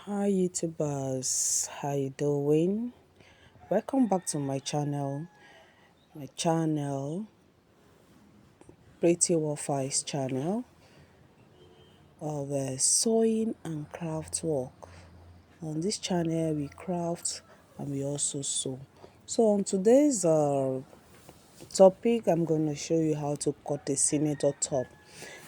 Hi YouTubers, how you doing? Welcome back to my channel. My channel, Pretty Waffles channel of sewing and craft work. On this channel, we craft and we also sew. So on today's topic, I'm going to show you how to cut a senator top.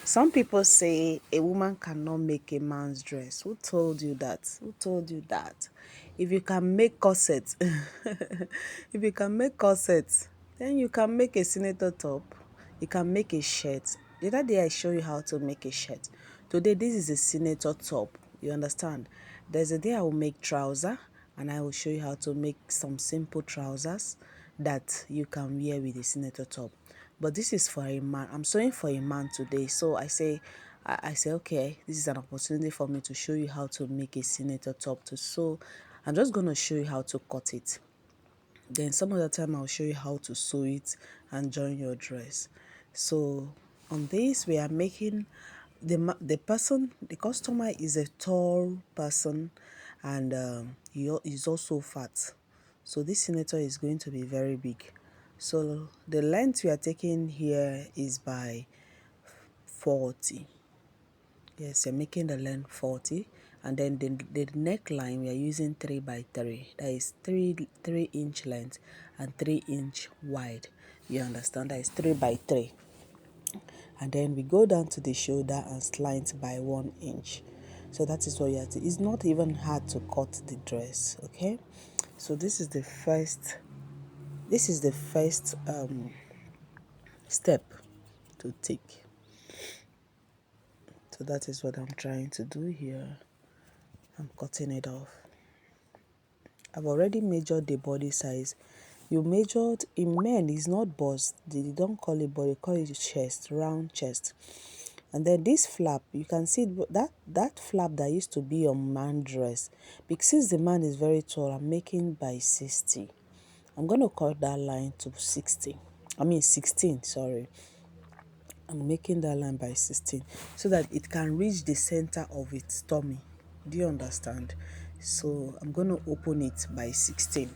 Some people say a woman cannot make a man's dress. Who told you that? Who told you that? If you can make corsets, if you can make corsets, then you can make a senator top. You can make a shirt. The other day I show you how to make a shirt. Today this is a senator top. You understand? There's a day I will make trouser and I will show you how to make some simple trousers that you can wear with a senator top. But this is for a man. I'm sewing for a man today. So I say, okay, this is an opportunity for me to show you how to make a senator top to sew. I'm just going to show you how to cut it. Then some other time I'll show you how to sew it and join your dress. So on this we are making the customer is a tall person, and he is also fat. So this senator is going to be very big. So the length we are taking here is by 40. Yes, you're making the length 40, and then the neckline we are using 3 by 3. That is 3 inch length and 3 inch wide. You understand? That is 3 by 3. And then we go down to the shoulder and slant by 1 inch. So that is what you have to. It's not even hard to cut the dress. Okay, so this is the first. This is the first step to take. So that is what I'm trying to do here. I'm cutting it off. I've already measured the body size. You measured, in men it's not bust, they don't call it body, call it chest, round chest. And then this flap, you can see that flap that used to be on man dress, because since the man is very tall, I'm making by 60. I'm going to cut that line to 60. I mean 16, sorry. I'm making that line by 16 so that it can reach the center of its tummy. Do you understand? So I'm going to open it by 16.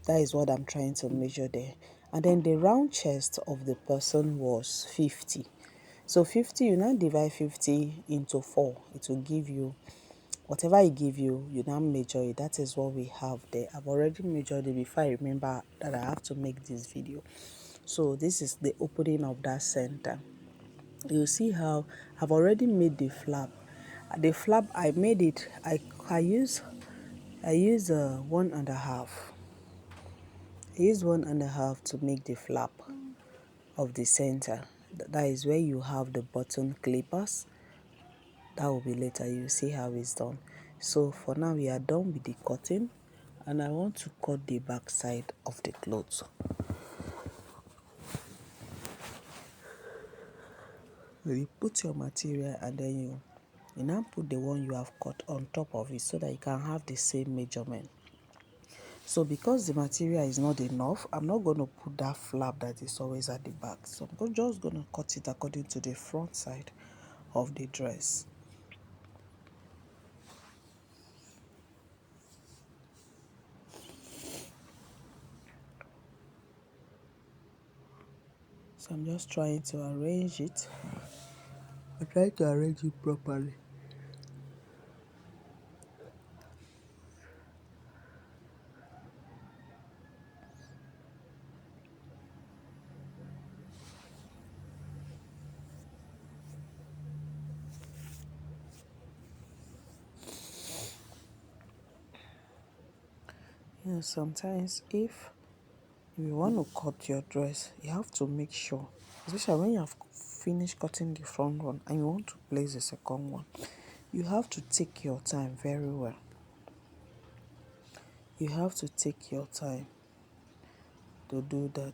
That is what I'm trying to measure there. And then the round chest of the person was 50. So 50, you now divide 50 into 4. It will give you, whatever I give you, you now measure it. That is what we have there. I've already measured it before I remember that I have to make this video. So this is the opening of that center. You see how I've already made the flap. The flap I made it. I use 1.5. I use 1.5 to make the flap of the center. That is where you have the button clippers. That will be later. You see how it's done. So for now we are done with the cutting, and I want to cut the back side of the clothes. You put your material and then you now put the one you have cut on top of it so that you can have the same measurement. So because the material is not enough, I'm not going to put that flap that is always at the back. So I'm just going to cut it according to the front side of the dress. So I'm just trying to arrange it. I try to arrange it properly. You know, sometimes if you want to cut your dress, you have to make sure, especially when you have finished cutting the front one and you want to place the second one, you have to take your time very well. You have to take your time to do that.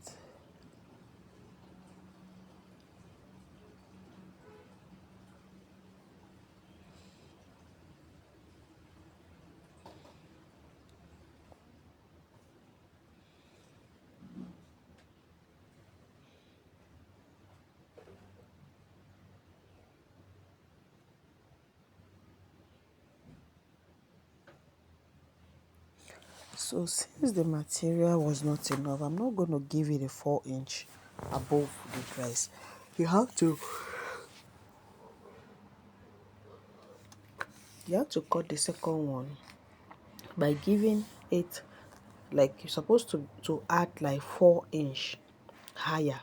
So since the material was not enough, I'm not going to give it a 4 inch above the dress. You have to cut the second one by giving it, like, you're supposed to add like 4 inch higher,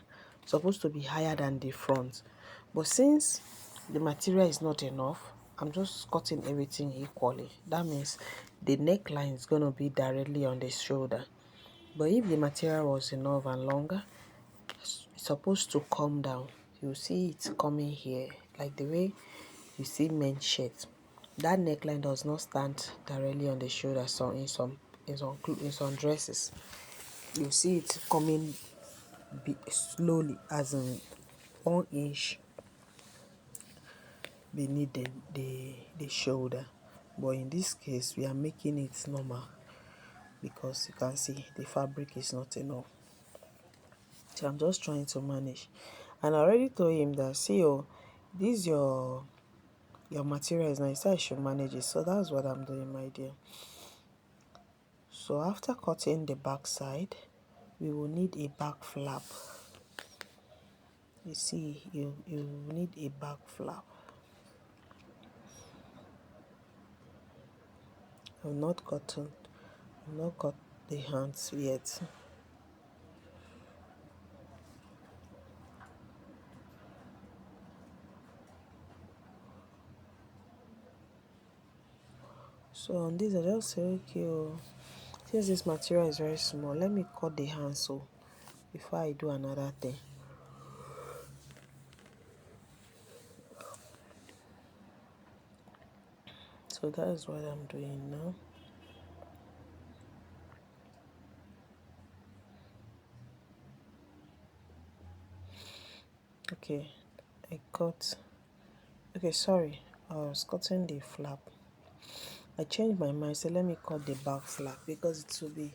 supposed to be higher than the front. But since the material is not enough, I'm just cutting everything equally. That means the neckline is going to be directly on the shoulder. But if the material was enough and longer, it's supposed to come down. You see it coming here, like the way you see men's shirt. That neckline does not stand directly on the shoulder. So in some dresses, you see it coming slowly, as in 1 inch beneath the shoulder. But in this case, we are making it normal because you can see the fabric is not enough. So I'm just trying to manage. And I already told him that, see, oh, this your material is nice, I should manage it. So that's what I'm doing, my dear. So after cutting the back side, we will need a back flap. You see, you need a back flap. I've not cut the hands yet. So on this, I just say, okay, oh, since this material is very small, let me cut the hands so before I do another thing. So that is what I'm doing now. Okay, I cut. Okay, sorry, I was cutting the flap. I changed my mind, so let me cut the back flap because it will be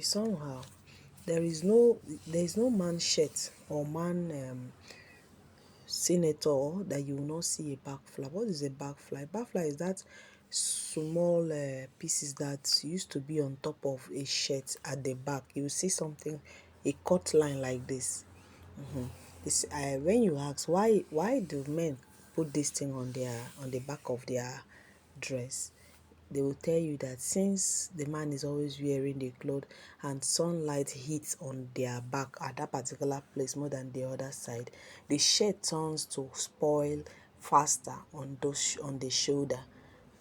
somehow. There is no man shirt or man senator that you will not see a back flap. What is a back flap? Back flap is that small pieces that used to be on top of a shirt at the back. You will see something, a cut line like this. This when you ask why do men put this thing on the back of their dress, they will tell you that since the man is always wearing the clothes and sunlight hits on their back at that particular place more than the other side, the shirt turns to spoil faster on the shoulder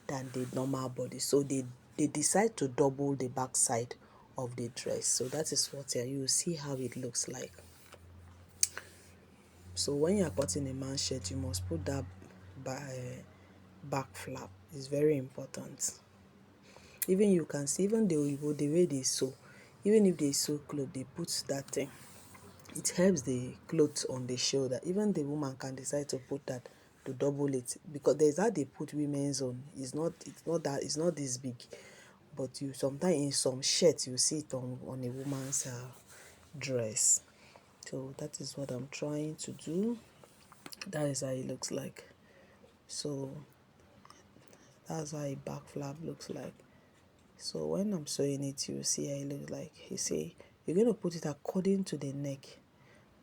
than the normal body. So they decide to double the back side of the dress. So that is what you will see how it looks like. So when you are cutting a man's shirt, you must put that back flap. It's very important. Even you can see, even the way they sew, even if they sew clothes, they put that thing. It helps the clothes on the shoulder. Even the woman can decide to put that to double it, because there's how they put women's on. It's not this big, but you sometimes in some shirts you see it on a woman's dress. So that is what I'm trying to do. That is how it looks like. So that's how a back flap looks like. So when I'm sewing it, you see how it looks like. You see, you're going to put it according to the neck,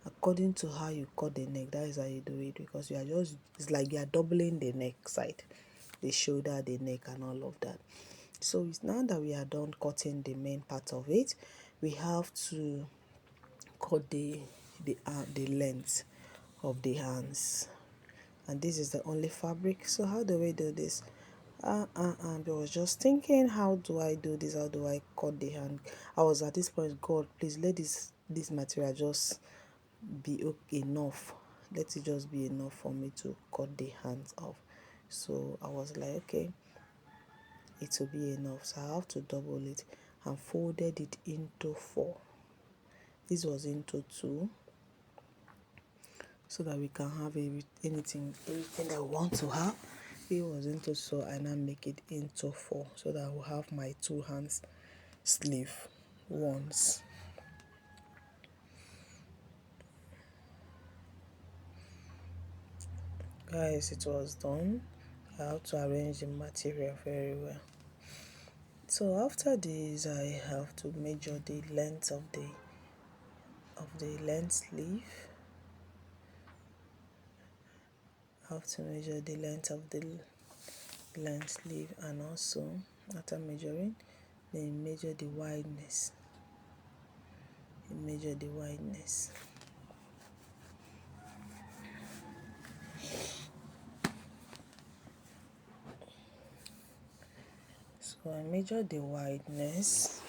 according to how you cut the neck. That is how you do it, because it's like you are doubling the neck side, the shoulder, the neck, and all of that. So it's now that we are done cutting the main part of it, we have to cut the length of the hands. And this is the only fabric. So how do we do this? I was just thinking, how do I do this? How do I cut the hand? I was at this point, God, please let this material just be enough. Let it just be enough for me to cut the hands off. So I was like, okay, it will be enough. So I have to double it and folded it into 4. This was into 2, so that we can have anything that we want to have. It was into, so I now make it into 4, so that I will have my 2 hands sleeve once. Guys, it was done. I have to arrange the material very well. So after this, I have to measure the length of the length sleeve. I have to measure the length of the length sleeve, and also after measuring, then measure the wideness. Measure the wideness. So I measure the wideness.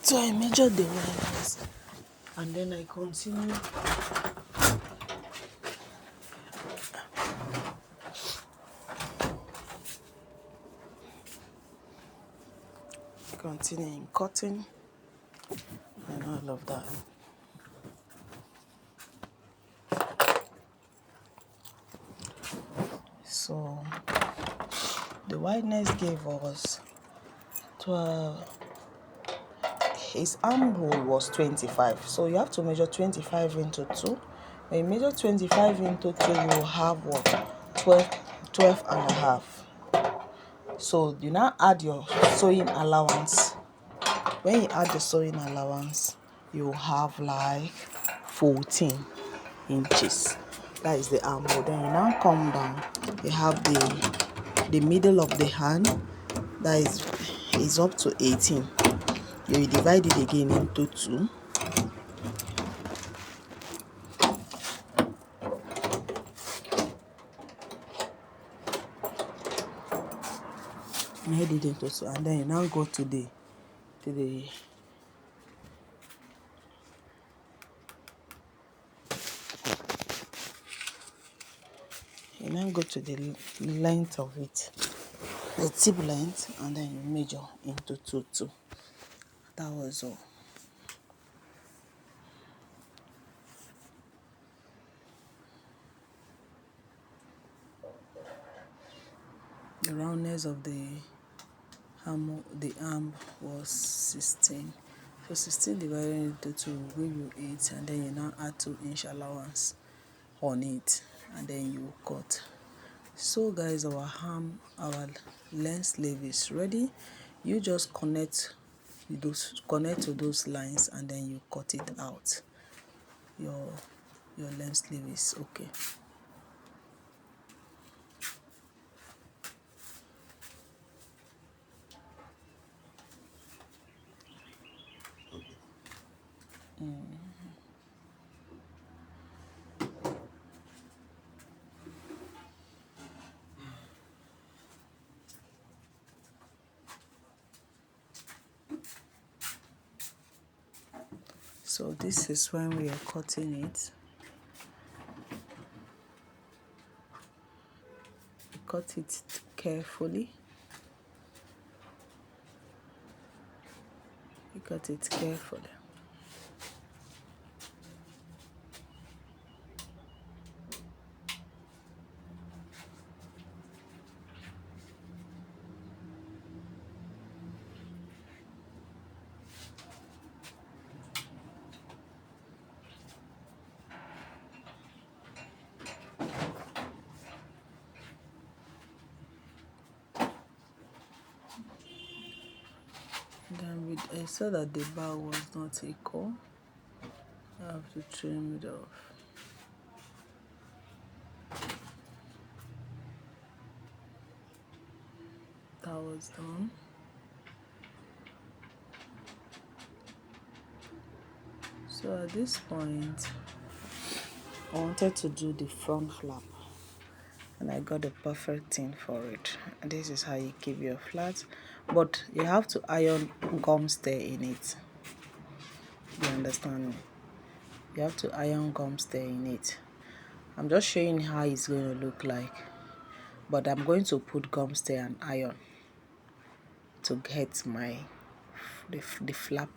So I measure the wideness, and then I continue. Continue in cutting and all of that. So the wideness gave us 12. His armhole was 25, so you have to measure 25 into 2. When you measure 25 into 2, you will have what? 12 and a half. So you now add your sewing allowance. When you add the sewing allowance, you have like 14 inches. That is the armhole. Then you now come down. You have the middle of the hand. That is up to 18. You will divide it again into 2. Made it into 2, and then you now go to the you now go to the length of it, the tip length, and then you measure into 2. That was all. The roundness of the arm was 16. So 16 divided into 2 will give you 8, and then you now add 2-inch allowance on it, and then you cut. So guys, our length sleeve is ready. You just connect to those lines, and then you cut it out. Your length sleeve is okay. So this is when we are cutting it. Cut it carefully. You cut it carefully. Then I saw that the bar was not equal. I have to trim it off. That was done. So at this point, I wanted to do the front flap, and I got the perfect thing for it. And this is how you keep your flat, but you have to iron gum stay in it. You understand me? You have to iron gum stay in it. I'm just showing how it's going to look like, but I'm going to put gum stay and iron to get the flap.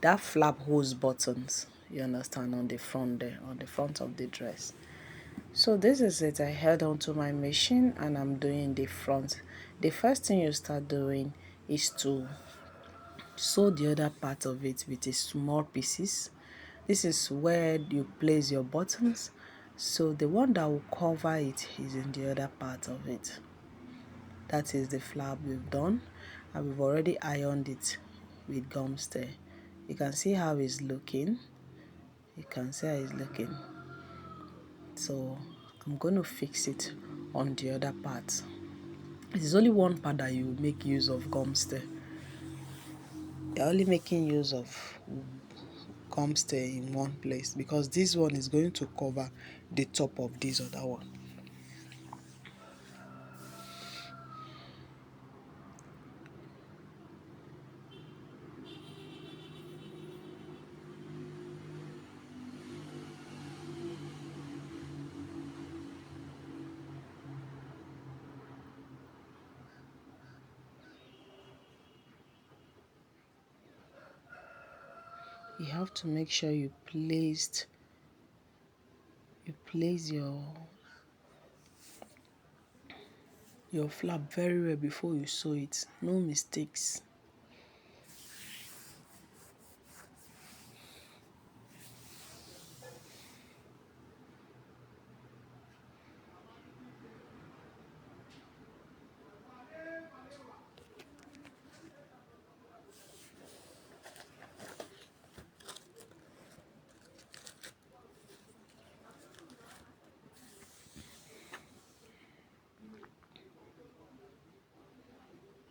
That flap holds buttons, you understand, on the front there, on the front of the dress. So this is it. I held onto my machine, and I'm doing the front. The first thing you start doing is to sew the other part of it with a small pieces. This is where you place your buttons, so the one that will cover it is in the other part of it. That is the flap we've done, and we've already ironed it with gum stay. You can see how it's looking. You can see how it's looking. So I'm going to fix it on the other part. It is only one part that you make use of gum stay. You're only making use of gum stay in one place because this one is going to cover the top of this other one. You have to make sure you place your flap very well before you sew it. No mistakes.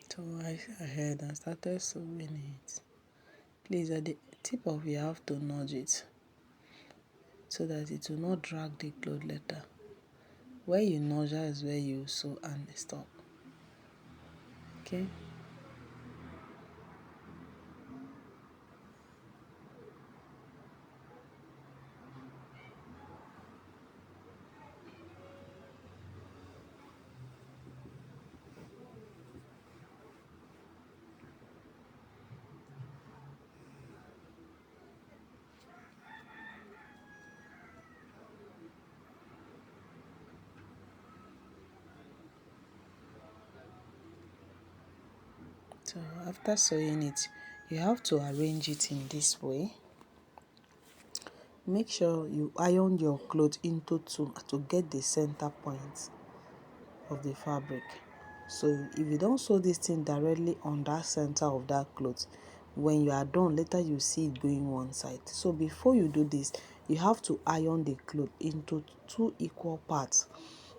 So I ahead and started sewing it. Please, at the tip of you have to nudge it so that it will not drag the cloth later. Where you nudge is where you sew and stop. Okay. So after sewing it, you have to arrange it in this way. Make sure you iron your cloth into two to get the center point of the fabric. So if you don't sew this thing directly on that center of that cloth, when you are done later you see it going one side. So before you do this, you have to iron the cloth into two equal parts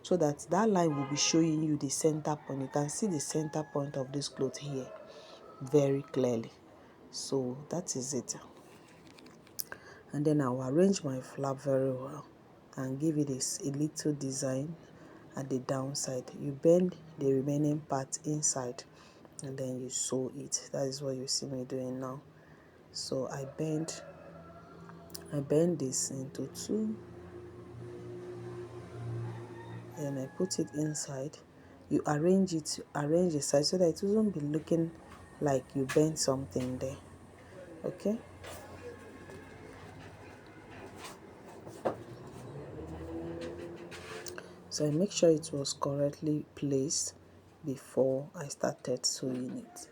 so that that line will be showing you the center point. You can see the center point of this cloth here very clearly. So that is it. And then I'll arrange my flap very well and give it a little design at the downside. You bend the remaining part inside and then you sew it. That is what you see me doing now. So I bend this into two, and I put it inside. You arrange the side so that it won't be looking like you bent something there. Okay. So I make sure it was correctly placed before I started sewing it.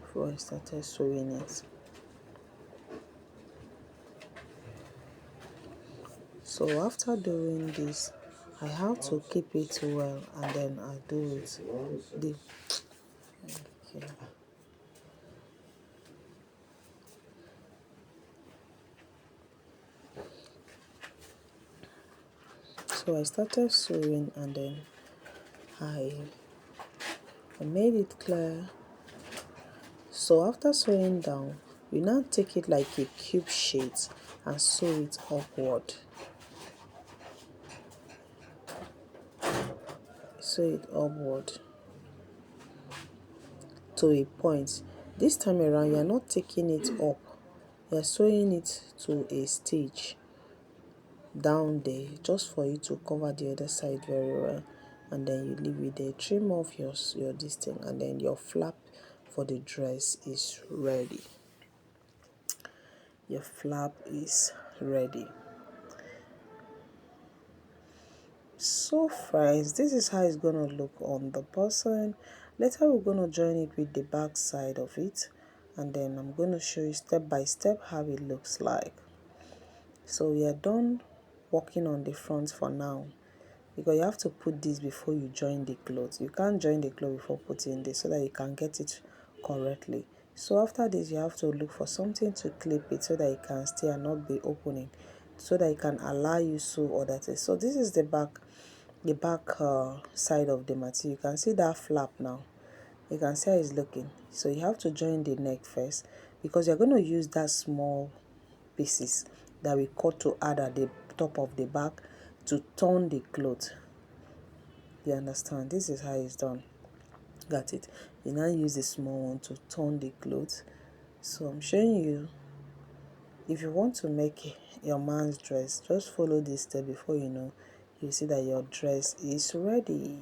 Before I started sewing it. So after doing this, I have to keep it well, and then I do it. Okay. So I started sewing, and then I made it clear. So after sewing down, you now take it like a cube shape and sew it upward. Sew it upward to a point. This time around, you are not taking it up. You are sewing it to a stage down there just for you to cover the other side very well, and then you leave it there. Trim off your this thing, and then your flap for the dress is ready. your flap is ready. So friends, this is how it's gonna look on the person. Later we're gonna join it with the back side of it, and then I'm gonna show you step by step how it looks like. So we are done working on the front for now, because you have to put this before you join the cloth. You can't join the cloth before putting this, so that you can get it correctly. So after this, you have to look for something to clip it so that it can stay and not be opening, so that it can allow you sew other things. So this is the back side of the material. You can see that flap now. You can see how it's looking. So you have to join the neck first, because you're going to use that small pieces that we cut to add at the top of the back to turn the cloth. You understand? This is how it's done. Got it? You now use the small one to turn the cloth. So I'm showing you. If you want to make your man's dress, just follow this step. Before you know, you see that your dress is ready.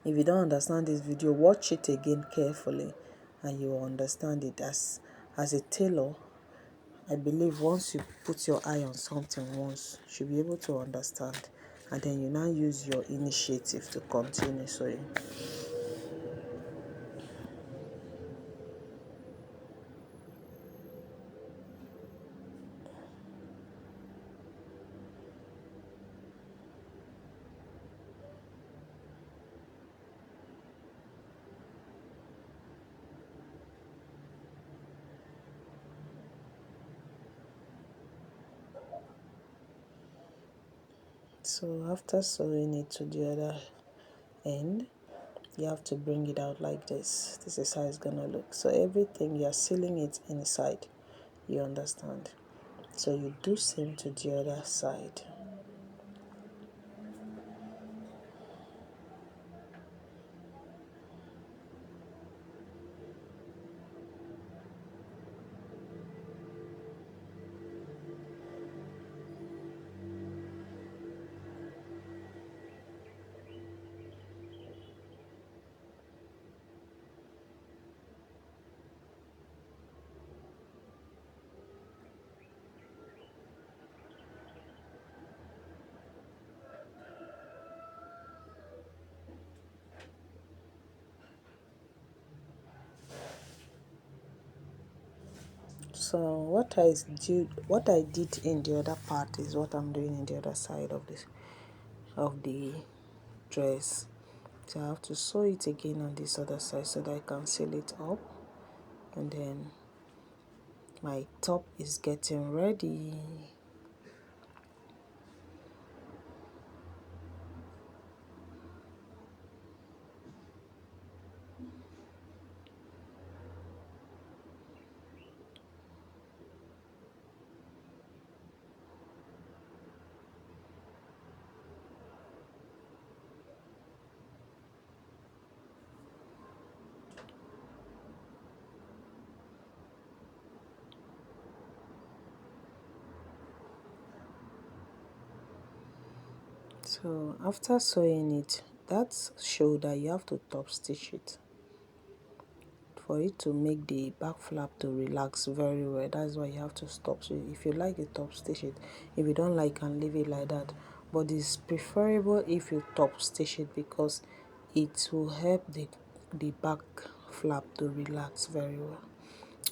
If you don't understand this video, watch it again carefully and you will understand it. As a tailor, I believe once you put your eye on something once, you should be able to understand, and then you now use your initiative to continue sewing. So after sewing it to the other end, you have to bring it out like this. This is how it's gonna look. So everything, you're sealing it inside. You understand? So you do same to the other side. So what I did in the other part is what I'm doing in the other side of the dress. So I have to sew it again on this other side so that I can seal it up, and then my top is getting ready. So after sewing it, that shoulder you have to top stitch it for it to make the back flap to relax very well. That's why you have to stop. So if you like it, top stitch it. If you don't like, you can leave it like that, but it's preferable if you top stitch it, because it will help the back flap to relax very well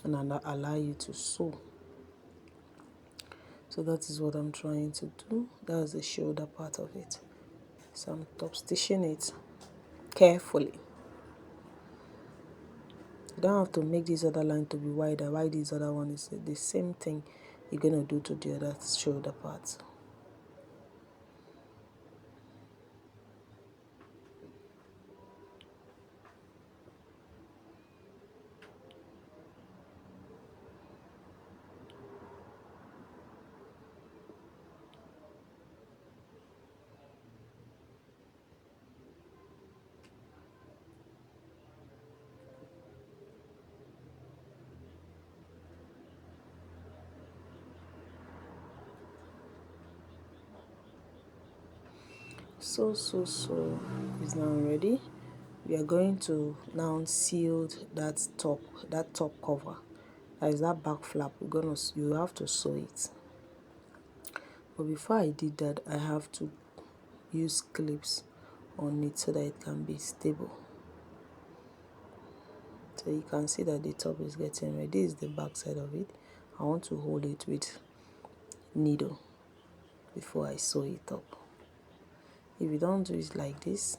and allow you to sew. So that is what I'm trying to do. That's the shoulder part of it. So I'm top stitching it carefully. You don't have to make this other line to be wider. Why this other one is the same thing you're gonna do to the other shoulder part. So is now ready. We are going to now seal that top cover. That is that back flap. You have to sew it. But before I did that, I have to use clips on it so that it can be stable. So you can see that the top is getting ready. This is the back side of it. I want to hold it with needle before I sew it up. If you don't do it like this,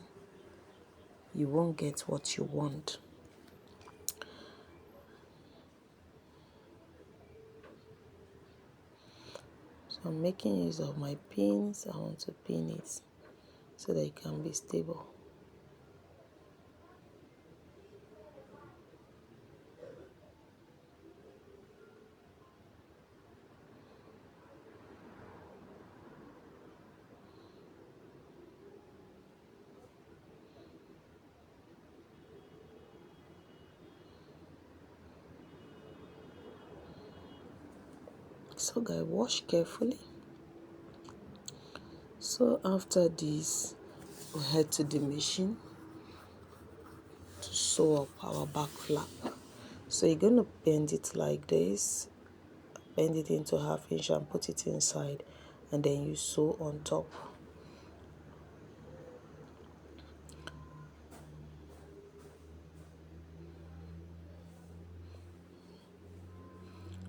you won't get what you want. So I'm making use of my pins. I want to pin it so that it can be stable. So guys, wash carefully. So after this, we head to the machine to sew up our back flap. So you're going to bend it like this, bend it into 1/2 inch and put it inside, and then you sew on top.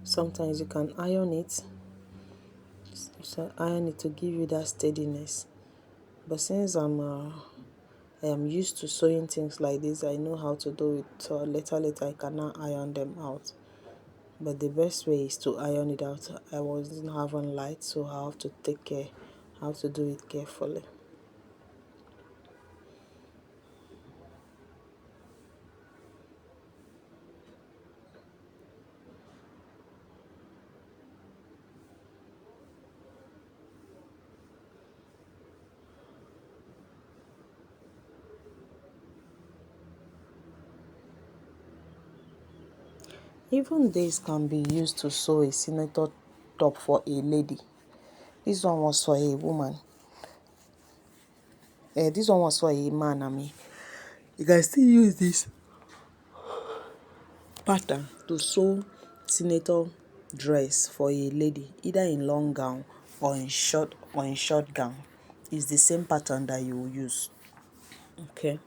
Sometimes you can iron it, so iron it to give you that steadiness. But since I am used to sewing things like this, I know how to do it. So later I cannot iron them out. But the best way is to iron it out. I wasn't having light, so I have to take care how to do it carefully. Even this can be used to sew a senator top for a lady. This one was for a woman. This one was for a man. You can still use this pattern to sew senator dress for a lady, either in long gown or in short gown. It's the same pattern that you will use. Okay.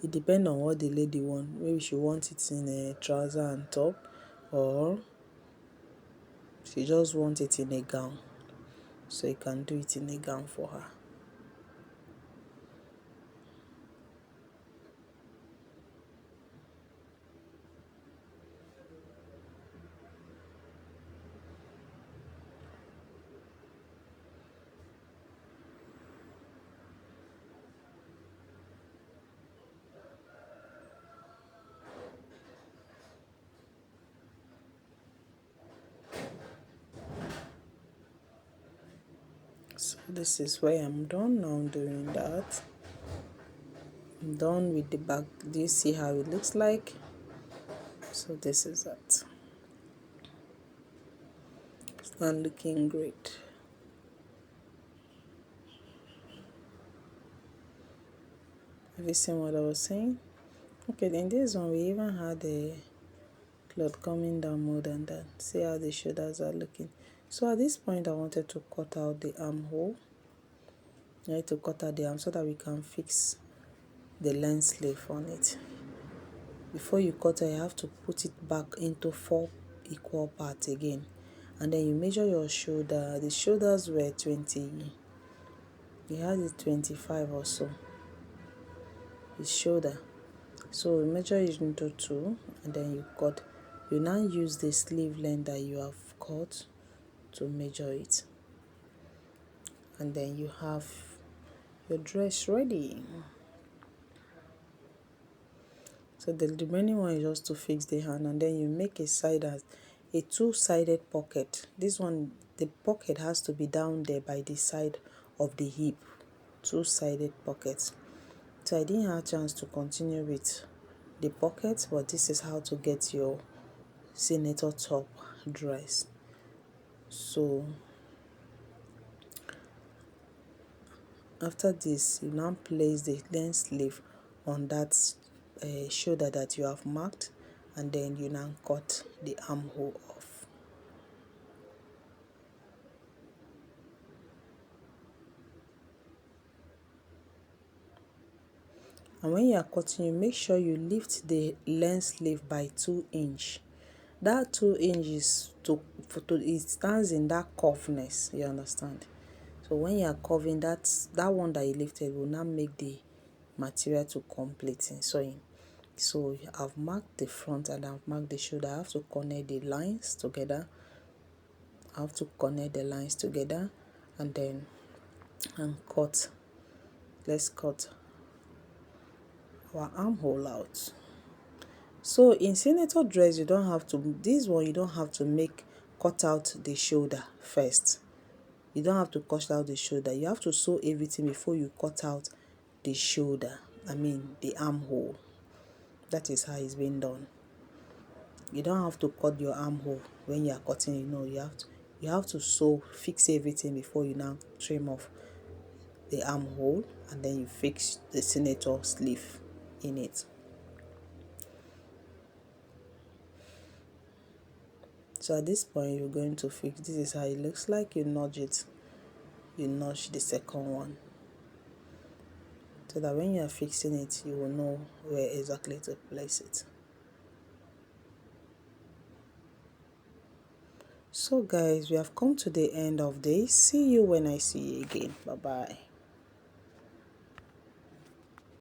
It depends on what the lady wants. Maybe she wants it in a trouser and top, or she just wants it in a gown. So you can do it in a gown for her. So this is where I'm done now doing that. I'm done with the back. Do you see how it looks like? So this is it. It's not looking great. Have you seen what I was saying? Okay, then this one we even had a cloth coming down more than that. See how the shoulders are looking. So at this point I wanted to cut out the armhole. I need to cut out the arm so that we can fix the lens sleeve on it. Before you cut it, you have to put it back into 4 equal parts again, and then you measure your shoulder. The shoulders were 20, you had it 25 or so, the shoulder. So you measure it into 2, and then you cut. You now use the sleeve length that you have cut to measure it, and then you have your dress ready. So the remaining one is just to fix the hand, and then you make a side as a 2-sided pocket. This one, the pocket has to be down there by the side of the hip. 2-sided pockets. So I didn't have a chance to continue with the pockets, but this is how to get your senator top dress. So after this, you now place the lens sleeve on that shoulder that you have marked, and then you now cut the armhole off. And when you are cutting, you make sure you lift the lens sleeve by 2 inch. That 2 inch is it stands in that curveness, you understand? So when you are curving, that one that you lifted will now make the material to complete in sewing. So I've marked the front and I've marked the shoulder. I have to connect the lines together. And then cut. Let's cut our armhole out. So in senator dress, you don't have to, this one you don't have to cut out the shoulder first. You don't have to cut out the shoulder. You have to sew everything before you cut out the shoulder. The armhole. That is how it's being done. You don't have to cut your armhole when you are cutting. You have to fix everything before you now trim off the armhole, and then you fix the senator sleeve in it. So at this point, you're going to fix. This is how it looks like. You notch it. You notch the second one, so that when you are fixing it, you will know where exactly to place it. So guys, we have come to the end of this. See you when I see you again. Bye bye.